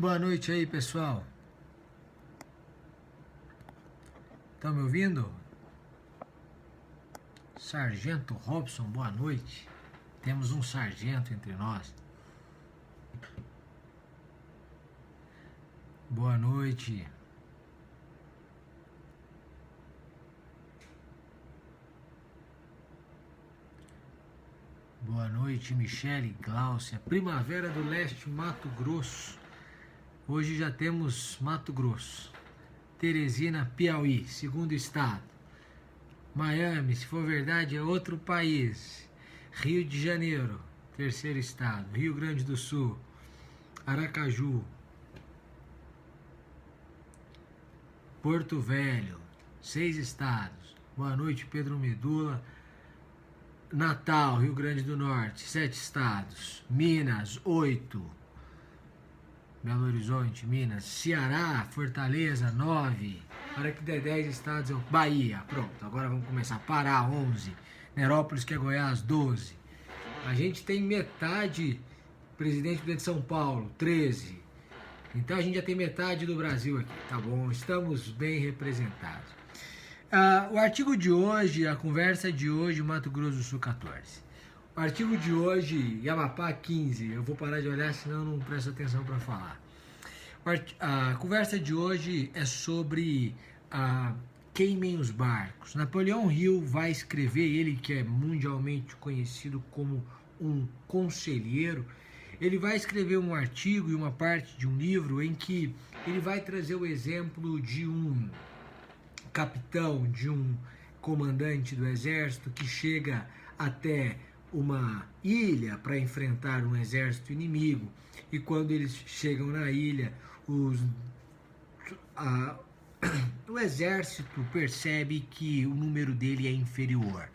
Boa noite aí, pessoal. Estão me ouvindo? Sargento Robson, boa noite. Temos um sargento entre nós. Boa noite. Boa noite, Michele, Gláucia. Primavera do Leste, Mato Grosso. Hoje já temos Mato Grosso. Teresina, Piauí, segundo estado. Miami, se for verdade, é outro país. Rio de Janeiro, terceiro estado. Rio Grande do Sul. Aracaju. Porto Velho, 6 estados. Boa noite, Pedro Medula. Natal, Rio Grande do Norte, 7 estados. Minas, 8. Belo Horizonte, Minas. Ceará, Fortaleza, 9. Para que der 10 estados, Bahia, pronto. Agora vamos começar. Pará, 11. Nerópolis, que é Goiás, 12. A gente tem metade, presidente de São Paulo, 13. Então a gente já tem metade do Brasil aqui, tá bom? Estamos bem representados. O artigo de hoje, a conversa de hoje, Mato Grosso do Sul 14. O artigo de hoje, Amapá 15. Eu vou parar de olhar, senão não presto atenção para falar. A conversa de hoje é sobre queimem os barcos. Napoleão Hill vai escrever, ele que é mundialmente conhecido como um conselheiro, ele vai escrever um artigo e uma parte de um livro em que ele vai trazer o exemplo de um capitão, de um comandante do exército que chega até uma ilha para enfrentar um exército inimigo, e quando eles chegam na ilha, o exército percebe que o número dele é inferior.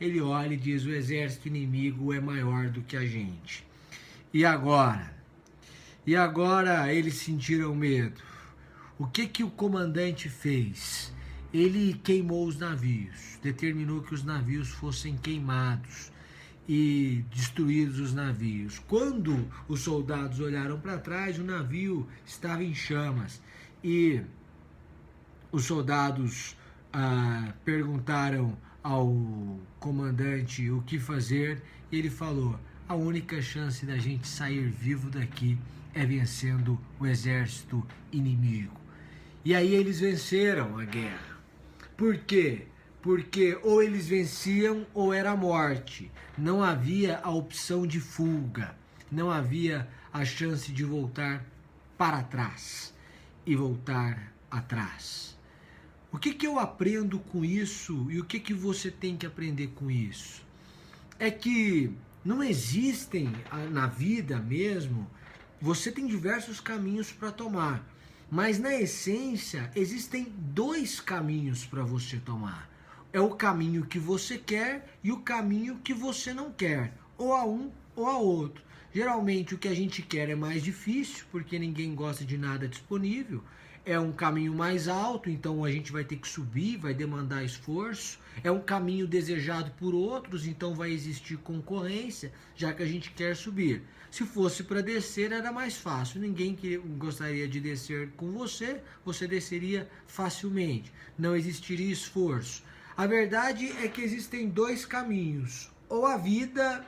Ele olha e diz: o exército inimigo é maior do que a gente. E agora? E agora eles sentiram medo. O que o comandante fez? Ele queimou os navios, determinou que os navios fossem queimados e destruídos os navios. Quando os soldados olharam para trás, o navio estava em chamas e os soldados perguntaram ao comandante o que fazer. Ele falou: a única chance da gente sair vivo daqui é vencendo o exército inimigo. E aí eles venceram a guerra. Por quê? Porque ou eles venciam ou era a morte. Não havia a opção de fuga. Não havia a chance de voltar para trás e voltar atrás. O que eu aprendo com isso e o que você tem que aprender com isso? É que não existem na vida mesmo, você tem diversos caminhos para tomar. Mas na essência existem 2 caminhos para você tomar. É o caminho que você quer e o caminho que você não quer. Ou a um ou a outro. Geralmente o que a gente quer é mais difícil, porque ninguém gosta de nada disponível. É um caminho mais alto, então a gente vai ter que subir, vai demandar esforço. É um caminho desejado por outros, então vai existir concorrência, já que a gente quer subir. Se fosse para descer, era mais fácil. Ninguém gostaria de descer com você, você desceria facilmente. Não existiria esforço. A verdade é que existem 2 caminhos, ou a vida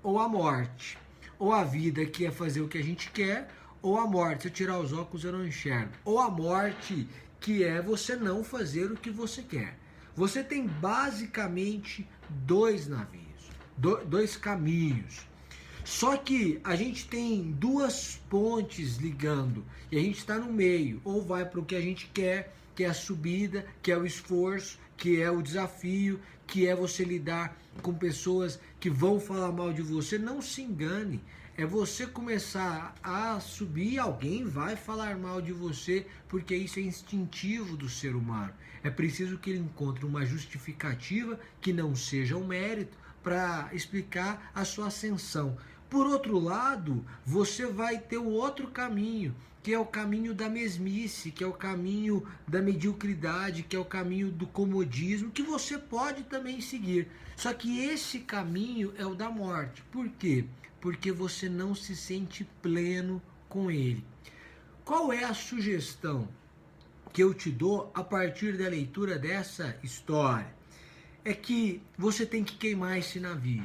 ou a morte. Ou a vida, que é fazer o que a gente quer, ou a morte, se eu tirar os óculos eu não enxergo. Ou a morte, que é você não fazer o que você quer. Você tem basicamente 2 navios, 2 caminhos. Só que a gente tem 2 pontes ligando e a gente está no meio. Ou vai para o que a gente quer, que é a subida, que é o esforço, que é o desafio, que é você lidar com pessoas que vão falar mal de você. Não se engane. É você começar a subir, alguém vai falar mal de você, porque isso é instintivo do ser humano. É preciso que ele encontre uma justificativa que não seja um mérito para explicar a sua ascensão. Por outro lado, você vai ter o outro caminho, que é o caminho da mesmice, que é o caminho da mediocridade, que é o caminho do comodismo, que você pode também seguir. Só que esse caminho é o da morte. Por quê? Porque você não se sente pleno com ele. Qual é a sugestão que eu te dou a partir da leitura dessa história? É que você tem que queimar esse navio.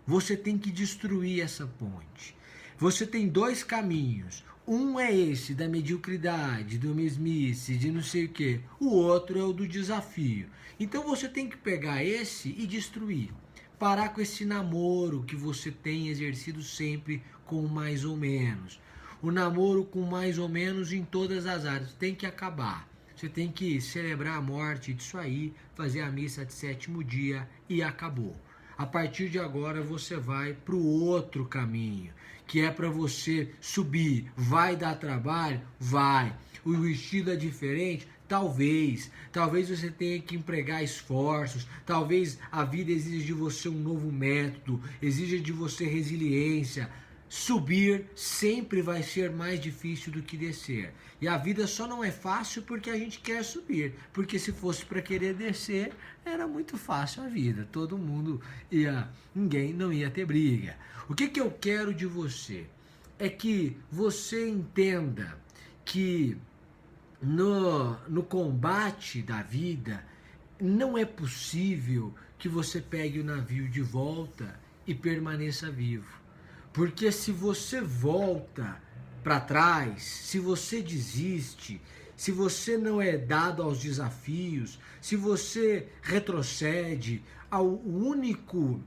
Você tem que destruir essa ponte. Você tem dois caminhos. Um é esse da mediocridade, do mesmice, de não sei o quê. O outro é o do desafio. Então você tem que pegar esse e destruir. Parar com esse namoro que você tem exercido sempre com mais ou menos. O namoro com mais ou menos em todas as áreas tem que acabar. Você tem que celebrar a morte disso aí, fazer a missa de sétimo dia e acabou. A partir de agora você vai para o outro caminho, que é para você subir. Vai dar trabalho? Vai. O estilo é diferente? Talvez. Talvez você tenha que empregar esforços. Talvez a vida exija de você um novo método, exija de você resiliência. Subir sempre vai ser mais difícil do que descer. E a vida só não é fácil porque a gente quer subir. Porque se fosse para querer descer, era muito fácil a vida. Todo mundo ninguém não ia ter briga. O que eu quero de você? É que você entenda que no combate da vida não é possível que você pegue o navio de volta e permaneça vivo. Porque se você volta para trás, se você desiste, se você não é dado aos desafios, se você retrocede, o único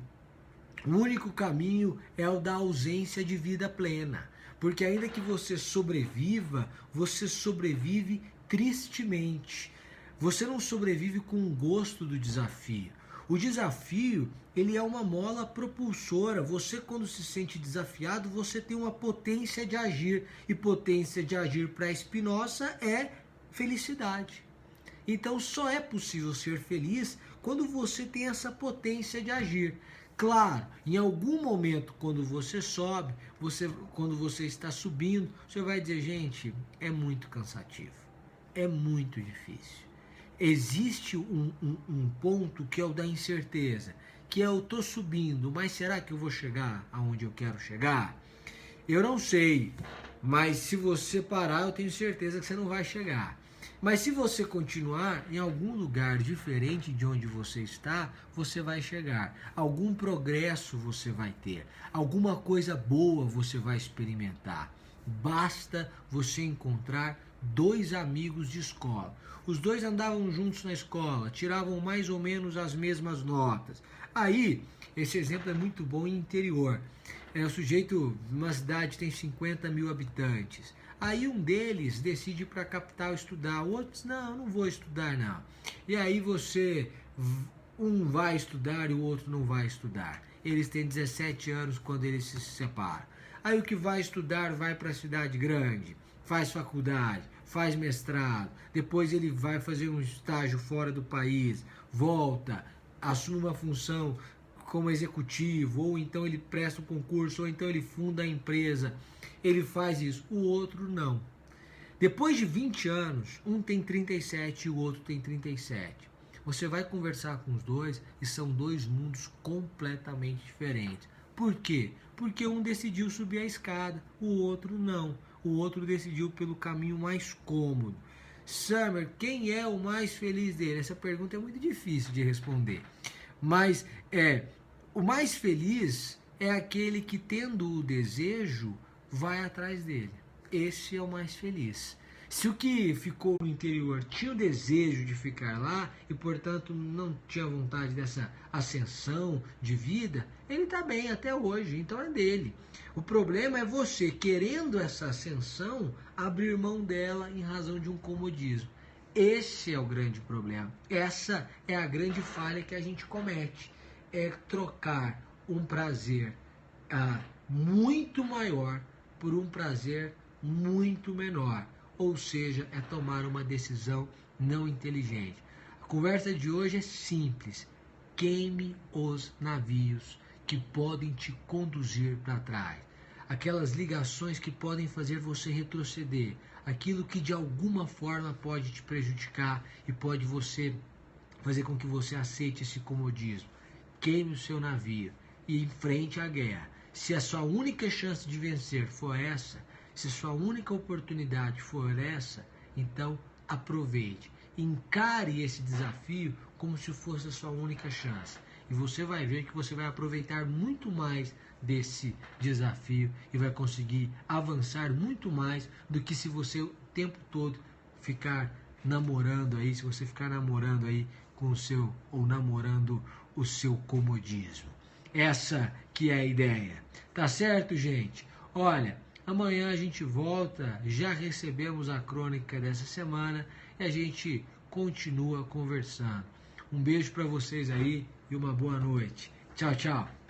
caminho é o da ausência de vida plena. Porque ainda que você sobreviva, você sobrevive tristemente. Você não sobrevive com o gosto do desafio. O desafio, ele é uma mola propulsora. Você, quando se sente desafiado, você tem uma potência de agir. E potência de agir para Spinoza é felicidade. Então só é possível ser feliz quando você tem essa potência de agir. Claro, em algum momento, quando você sobe, quando você está subindo, você vai dizer, gente, é muito cansativo, é muito difícil. Existe um ponto que é o da incerteza, que é eu estou subindo, mas será que eu vou chegar aonde eu quero chegar? Eu não sei, mas se você parar, eu tenho certeza que você não vai chegar. Mas se você continuar em algum lugar diferente de onde você está, você vai chegar. Algum progresso você vai ter, alguma coisa boa você vai experimentar. Basta você encontrar dois amigos de escola. Os dois andavam juntos na escola, tiravam mais ou menos as mesmas notas. Aí, esse exemplo é muito bom em interior. O sujeito, numa cidade, tem 50 mil habitantes. Aí um deles decide ir para a capital estudar, o outro diz, não vou estudar não. E aí um vai estudar e o outro não vai estudar. Eles têm 17 anos quando eles se separam. Aí o que vai estudar vai para a cidade grande, faz faculdade, faz mestrado, depois ele vai fazer um estágio fora do país, volta, assume uma função como executivo, ou então ele presta um concurso, ou então ele funda a empresa. Ele faz isso, o outro não. Depois de 20 anos, um tem 37 e o outro tem 37. Você vai conversar com os dois e são dois mundos completamente diferentes. Por quê? Porque um decidiu subir a escada, o outro não. O outro decidiu pelo caminho mais cômodo. Summer, quem é o mais feliz dele? Essa pergunta é muito difícil de responder. Mas o mais feliz é aquele que, tendo o desejo, vai atrás dele. Esse é o mais feliz. Se o que ficou no interior tinha o desejo de ficar lá e, portanto, não tinha vontade dessa ascensão de vida, ele está bem até hoje, então é dele. O problema é você, querendo essa ascensão, abrir mão dela em razão de um comodismo. Esse é o grande problema. Essa é a grande falha que a gente comete. É trocar um prazer muito maior por um prazer muito menor. Ou seja, é tomar uma decisão não inteligente. A conversa de hoje é simples. Queime os navios que podem te conduzir para trás. Aquelas ligações que podem fazer você retroceder. Aquilo que de alguma forma pode te prejudicar e pode fazer com que você aceite esse comodismo. Queime o seu navio e enfrente a guerra. Se a sua única chance de vencer for essa, Se sua única oportunidade for essa, então aproveite. Encare esse desafio como se fosse a sua única chance. E você vai ver que você vai aproveitar muito mais desse desafio e vai conseguir avançar muito mais do que se você o tempo todo ficar namorando aí, se você ficar namorando aí com o seu, ou namorando o seu comodismo. Essa que é a ideia. Tá certo, gente? Olha, amanhã a gente volta, já recebemos a crônica dessa semana e a gente continua conversando. Um beijo para vocês aí e uma boa noite. Tchau, tchau.